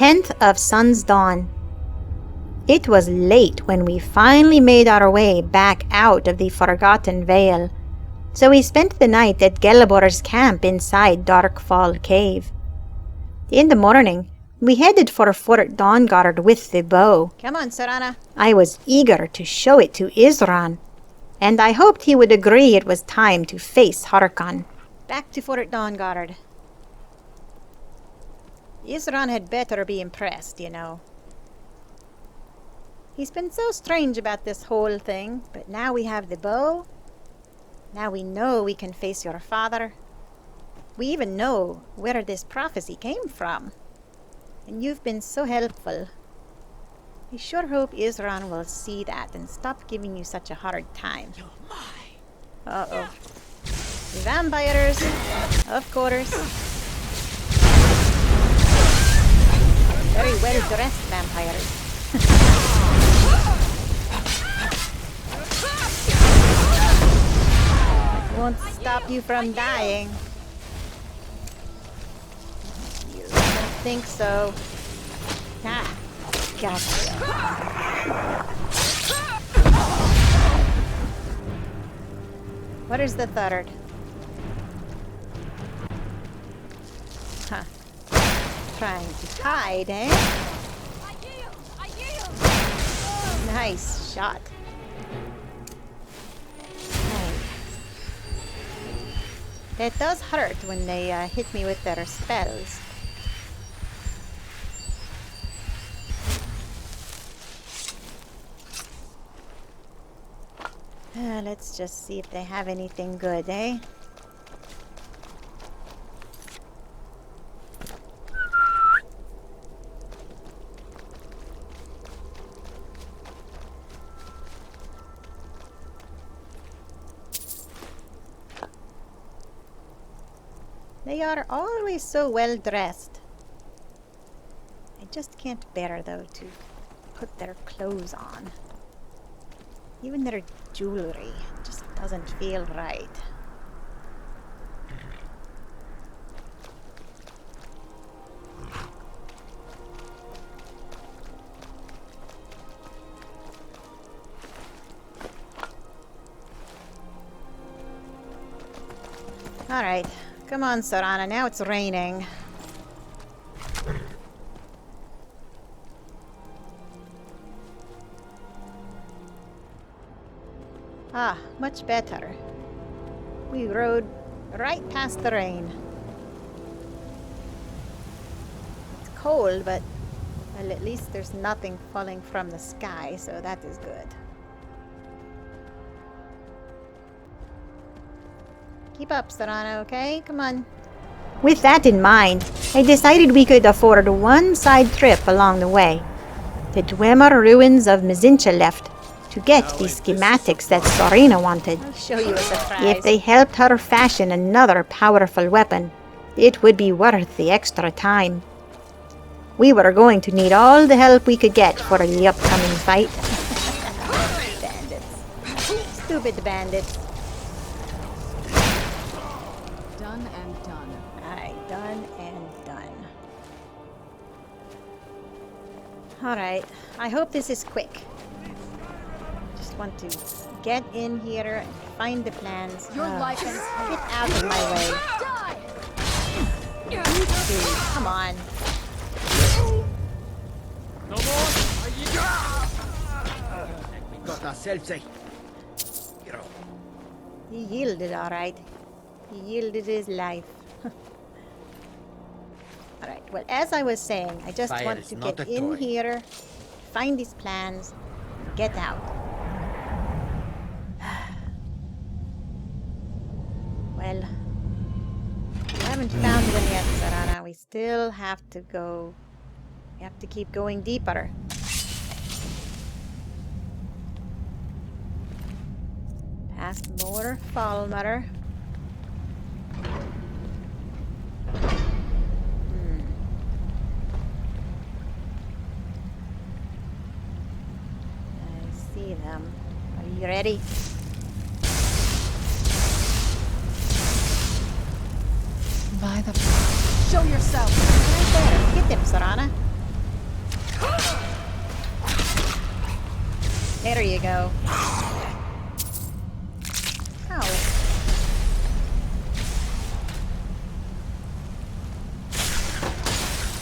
10th of Sun's Dawn. It was late when we finally made our way back out of the Forgotten Vale, so we spent the night at Gelebor's camp inside Darkfall Cave. In the morning, we headed for Fort Dawnguard with the bow. Come on, Sorine. I was eager to show it to Isran, and I hoped he would agree it was time to face Harkon. Back to Fort Dawnguard. Isran had better be impressed, you know. He's been so strange about this whole thing, but now we have the bow. Now we know we can face your father. We even know where this prophecy came from. And you've been so helpful. I sure hope Isran will see that and stop giving you such a hard time. Uh-oh. The vampires, of course. Very well-dressed vampires. Won't stop you from dying. You don't think so. Ah, gotcha. What is the third? Huh. Trying to hide, eh? I yield. Nice shot. It does hurt when they hit me with their spells. Let's just see if they have anything good, eh? They are always so well dressed. I just can't bear, though, to put their clothes on. Even their jewelry just doesn't feel right. All right. Come on, Sorine, now it's raining. Ah, much better. We rode right past the rain. It's cold, but well, at least there's nothing falling from the sky, so that is good. Keep up, Sorine, okay? Come on. With that in mind, I decided we could afford one side trip along the way. The dwemer ruins of Mzinchaleft, to get the schematics that Sorine wanted. I'll show you a surprise. If they helped her fashion another powerful weapon, it would be worth the extra time. We were going to need all the help we could get for the upcoming fight. Bandits. Stupid bandits. Done and done. Aye, done and done. Alright, I hope this is quick. Just want to get in here and find the plans. Your life is get out of my way. You two, come on. No more? We got ourselves a hero. He yielded, alright. He yielded his life. Alright, well, as I was saying, I just Fire want is to not get a in toy. here, find these plans, get out. Well, we haven't found one yet, Sorine. We still have to go. We have to keep going deeper. Past more falmer. I see them. Are you ready? By the show yourself. Right there. Get them, Sorine. There you go. Ow.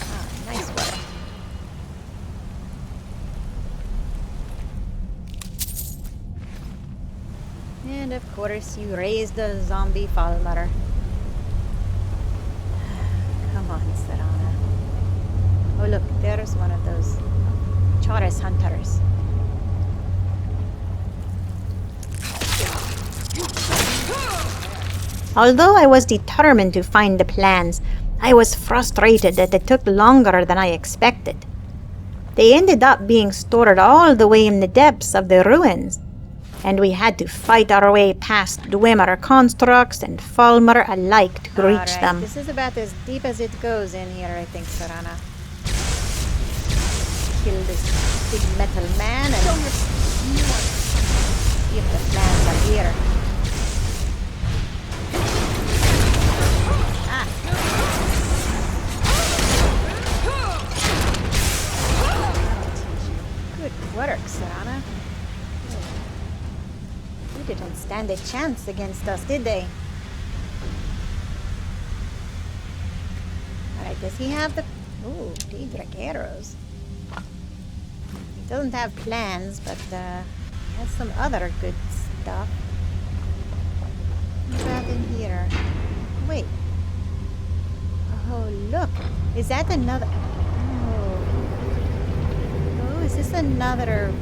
Ah, nice work. And of course, you raised a zombie falmer. Come on, Serana. Oh, look, there's one of those Chaurus hunters. Although I was determined to find the plans, I was frustrated that it took longer than I expected. They ended up being stored all the way in the depths of the ruins, and we had to fight our way past dwemer constructs and falmer alike to reach Alright, them. this is about as deep as it goes in here, I think, Serana. Kill this big metal man and see if the plans are here. Ah. Good work, Serana. They didn't stand a chance against us, did they? Alright, does he have the... Ooh, Daedric arrows. He doesn't have plans, but he has some other good stuff. What's that in here? Wait. Oh, look. Is that another... Oh. Oh, is this another...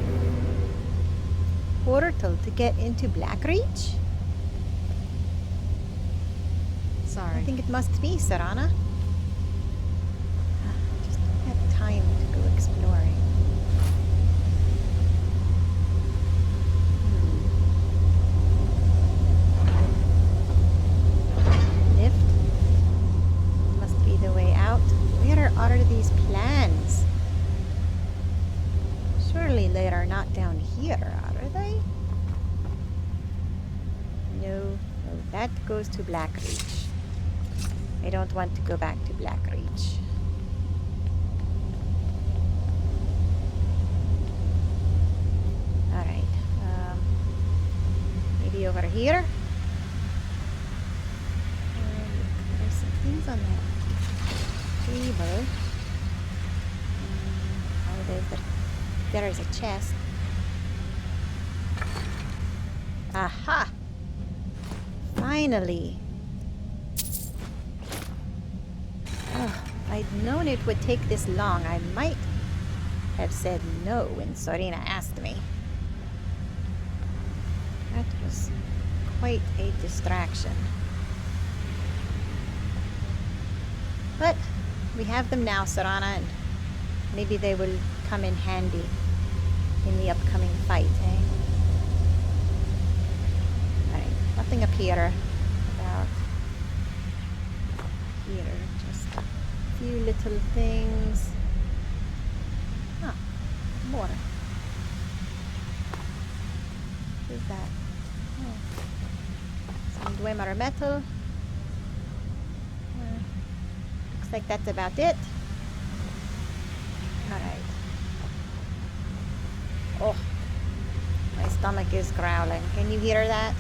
portal to get into Blackreach? Sorry. I think it must be, Serana. Just don't have time to go exploring. Lift. Must be the way out. Where are these plans? Surely they are not down here, are they? No, that goes to Blackreach. I don't want to go back to Blackreach. Alright, maybe over here? There's some things on that table. Oh, there is a chest. Aha! Finally! Oh, if I'd known it would take this long, I might have said no when Sorine asked me. That was quite a distraction. But we have them now, Serana, and maybe they will come in handy in the upcoming fight, eh? Alright, nothing up here about here, just a few little things. Huh, more. What is that? Oh. Some dwemer metal. Looks like that's about it. Alright. Oh, my stomach is growling. Can you hear that?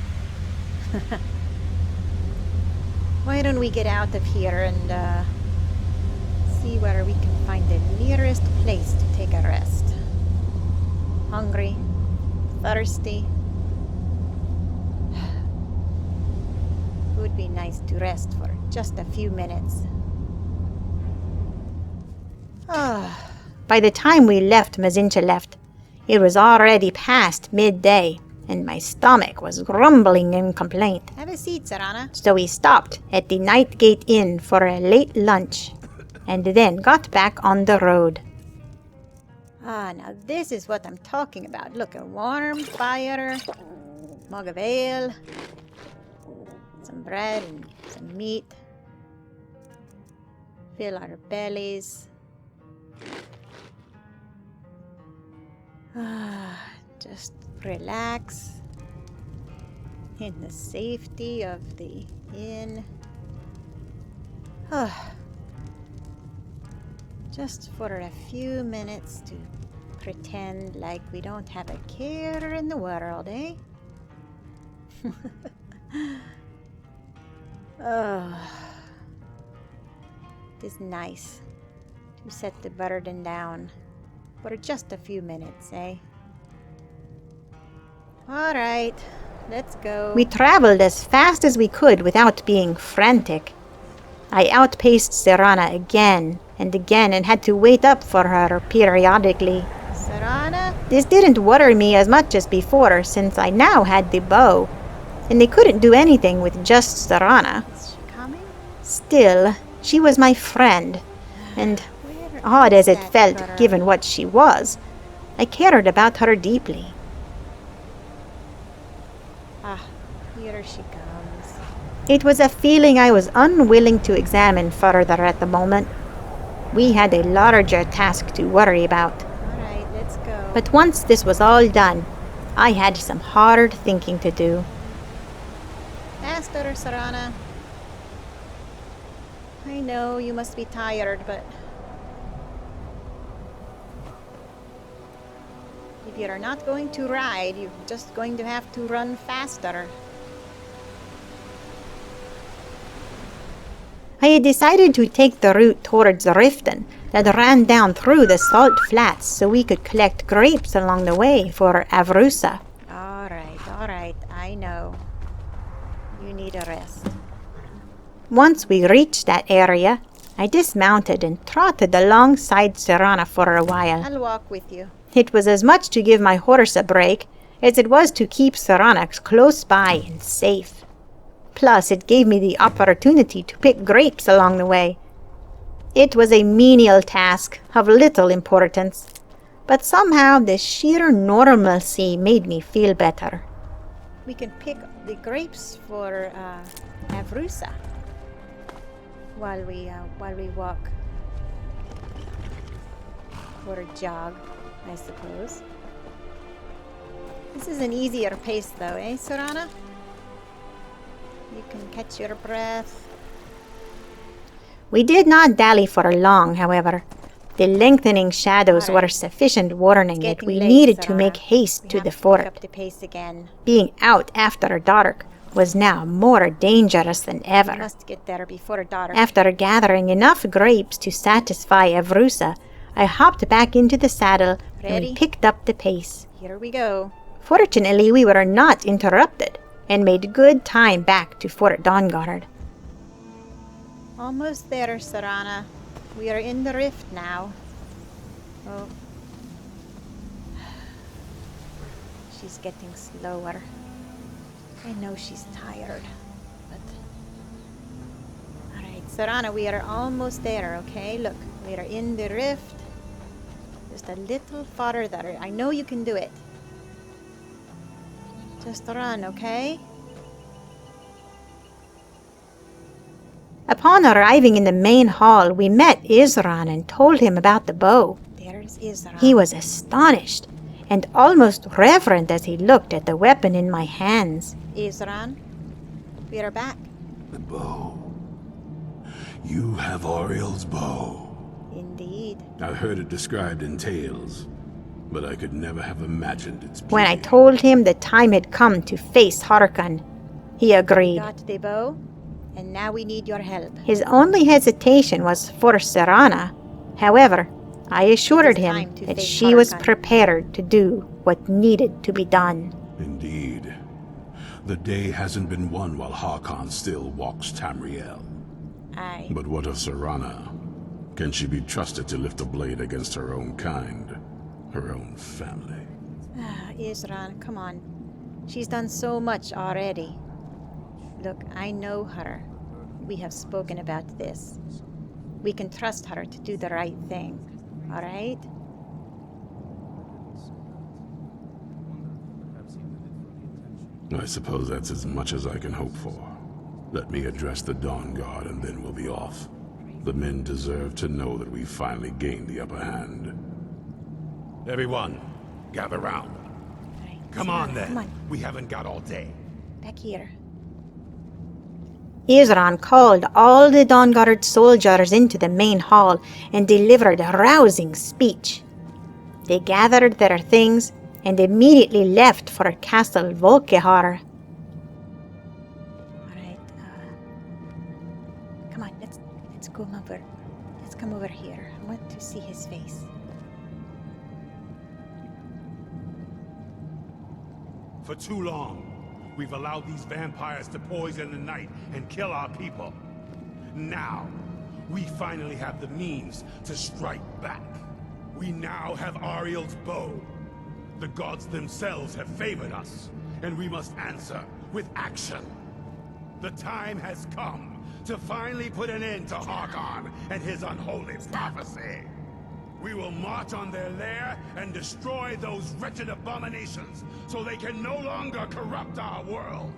Why don't we get out of here and see where we can find the nearest place to take a rest? Hungry, thirsty. It would be nice to rest for just a few minutes. By the time we left Mzinchaleft, it was already past midday, and my stomach was grumbling in complaint. Have a seat, Serana. So we stopped at the Nightgate Inn for a late lunch, and then got back on the road. Ah, now this is what I'm talking about. Look, a warm fire, mug of ale, some bread and some meat. Fill our bellies. Just relax in the safety of the inn. Just for a few minutes to Pretend like we don't have a care in the world, eh? Oh. It is nice to set the burden down for just a few minutes, eh? Alright, let's go. We traveled as fast as we could without being frantic. I outpaced Serana again and again and had to wait up for her periodically. Sorine? This didn't worry me as much as before, since I now had the bow, and they couldn't do anything with just Serana. Is she coming? Still, she was my friend, and odd as it felt given what she was, I cared about her deeply. Ah, here she comes. It was a feeling I was unwilling to examine further at the moment. We had a larger task to worry about. Alright, let's go. But once this was all done, I had some hard thinking to do. Faster, Sorine. I know you must be tired, but if you're not going to ride, you're just going to have to run faster. I had decided to take the route towards Riften that ran down through the salt flats so we could collect grapes along the way for Avrusa. Alright, I know. You need a rest. Once we reached that area, I dismounted and trotted alongside Serana for a while. I'll walk with you. It was as much to give my horse a break as it was to keep Serana close by and safe. Plus, it gave me the opportunity to pick grapes along the way. It was a menial task of little importance, but somehow the sheer normalcy made me feel better. We can pick the grapes for Avrusa while we walk. Or jog, I suppose. This is an easier pace though, eh, Sorine? You can catch your breath. We did not dally for long, however. The lengthening shadows were sufficient warning that we needed to make haste to the fort. Pick up the pace again. Being out after dark was now more dangerous than We ever. must get there before dark. After gathering enough grapes to satisfy Avrusa, I hopped back into the saddle and Ready? we picked up the pace. Here we go. Fortunately, we were not interrupted and made good time back to Fort Dawnguard. Almost there, Sorine. We are in the rift now. Oh. She's getting slower. I know she's tired, but... Alright, Sorine, we are almost there, okay? Look, we are in the rift. Just a little farther. I know you can do it. Just run, okay? Upon arriving in the main hall, we met Isran and told him about the bow. There's Isran. He was astonished and almost reverent as he looked at the weapon in my hands. Isran, we are back. The bow. You have Oriel's bow. Indeed. I've heard it described in tales, but I could never have imagined its beauty. When I told him the time had come to face Harkon, he agreed. Got the bow, and now we need your help. His only hesitation was for Serana. However, I assured him time to that face she was Harkon. prepared to do what needed to be done. Indeed. The day hasn't been won while Harkon still walks Tamriel. Aye. But what of Serana? Can she be trusted to lift a blade against her own kind? Her own family? Isran, come on. She's done so much already. Look, I know her. We have spoken about this. We can trust her to do the right thing. Alright? I suppose that's as much as I can hope for. Let me address the Dawnguard and then we'll be off. The men deserve to know that we finally gained the upper hand. Everyone, gather round. Alright, Come Isran, on then. Come on. We haven't got all day. Back here. Isran called all the Dawnguard soldiers into the main hall and delivered a rousing speech. they gathered their things and immediately left for Castle Volkehar. Alright, come on, let's go over. Let's come over here. I want to see his face. For too long, we've allowed these vampires to poison the night and kill our people. Now, we finally have the means to strike back. We now have Ariel's bow. The gods themselves have favored us, and we must answer with action. The time has come to finally put an end to Harkon and his unholy prophecy. We will march on their lair and destroy those wretched abominations so they can no longer corrupt our world.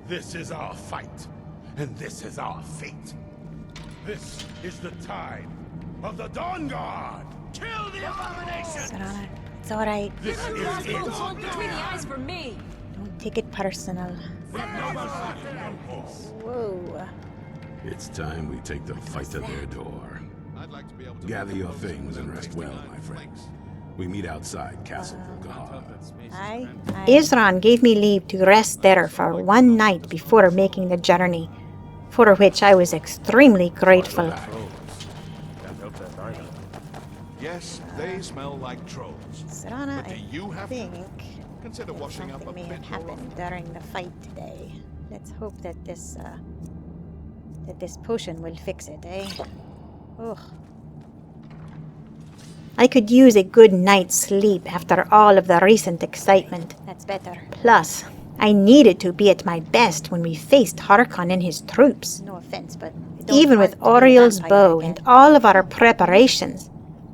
This is our fight, and this is our fate. This is the time of the Dawnguard! Kill the abominations! Serana, it's alright. This is it! Between the eyes for me! Don't take it personal. Whoa. It's time we take the fight to their door. Gather your things and rest well, my friends. We meet outside Castle Volkehar. Aye. Isran gave me leave to rest there for one night before making the journey, for which I was extremely grateful. Yes, they smell like trolls. Serana, But do you I have think Consider washing up a something may have bit more happened during the fight today. Let's hope that this potion will fix it, eh? Ugh. I could use a good night's sleep after all of the recent excitement. That's better. Plus, I needed to be at my best when we faced Harkon and his troops. No offense, but I don't Even want with to be a Oriel's vampire bow again. and all of our preparations,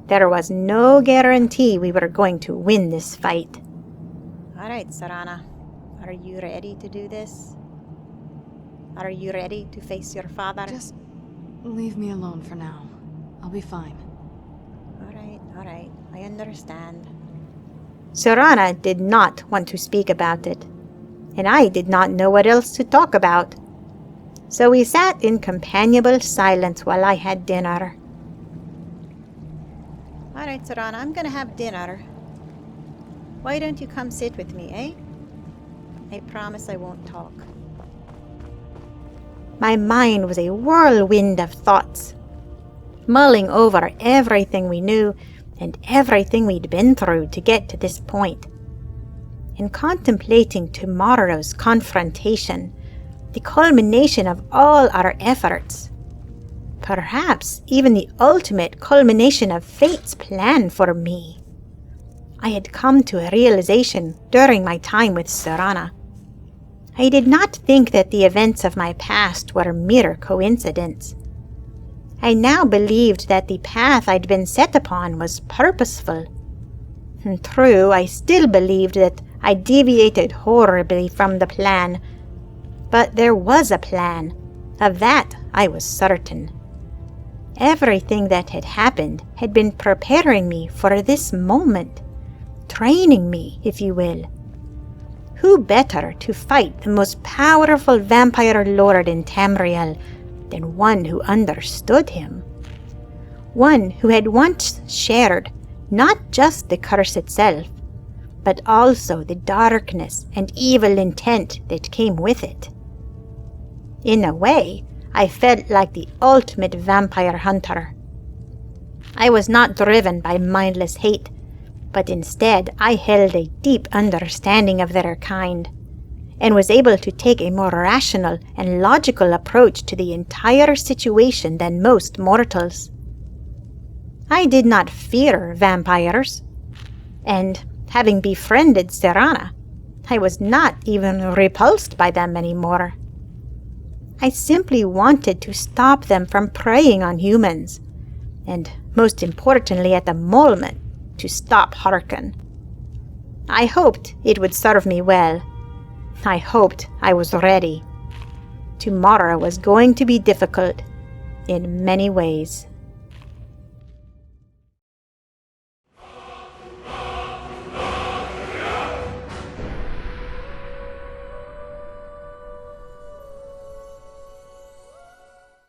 there was no guarantee we were going to win this fight. Alright, Serana. Are you ready to do this? Are you ready to face your father? Just leave me alone for now. I'll be fine. Alright. I understand. Sorana did not want to speak about it, and I did not know what else to talk about. So we sat in companionable silence while I had dinner. Alright, Serana, I'm gonna have dinner. Why don't you come sit with me, eh? I promise I won't talk. My mind was a whirlwind of thoughts, mulling over everything we knew and everything we'd been through to get to this point, and contemplating tomorrow's confrontation, the culmination of all our efforts, perhaps even the ultimate culmination of fate's plan for me. I had come to a realization during my time with Serana. I did not think that the events of my past were mere coincidence. I now believed that the path I'd been set upon was purposeful. And true, I still believed that I deviated horribly from the plan. But there was a plan. Of that I was certain. Everything that had happened had been preparing me for this moment. Training me, if you will. Who better to fight the most powerful vampire lord in Tamriel than one who understood him? One who had once shared not just the curse itself, but also the darkness and evil intent that came with it. In a way, I felt like the ultimate vampire hunter. I was not driven by mindless hate, but instead I held a deep understanding of their kind, and was able to take a more rational and logical approach to the entire situation than most mortals. I did not fear vampires, and having befriended Serana, I was not even repulsed by them anymore. I simply wanted to stop them from preying on humans, and most importantly at the moment, to stop Harkon. I hoped it would serve me well. I hoped I was ready. Tomorrow was going to be difficult in many ways.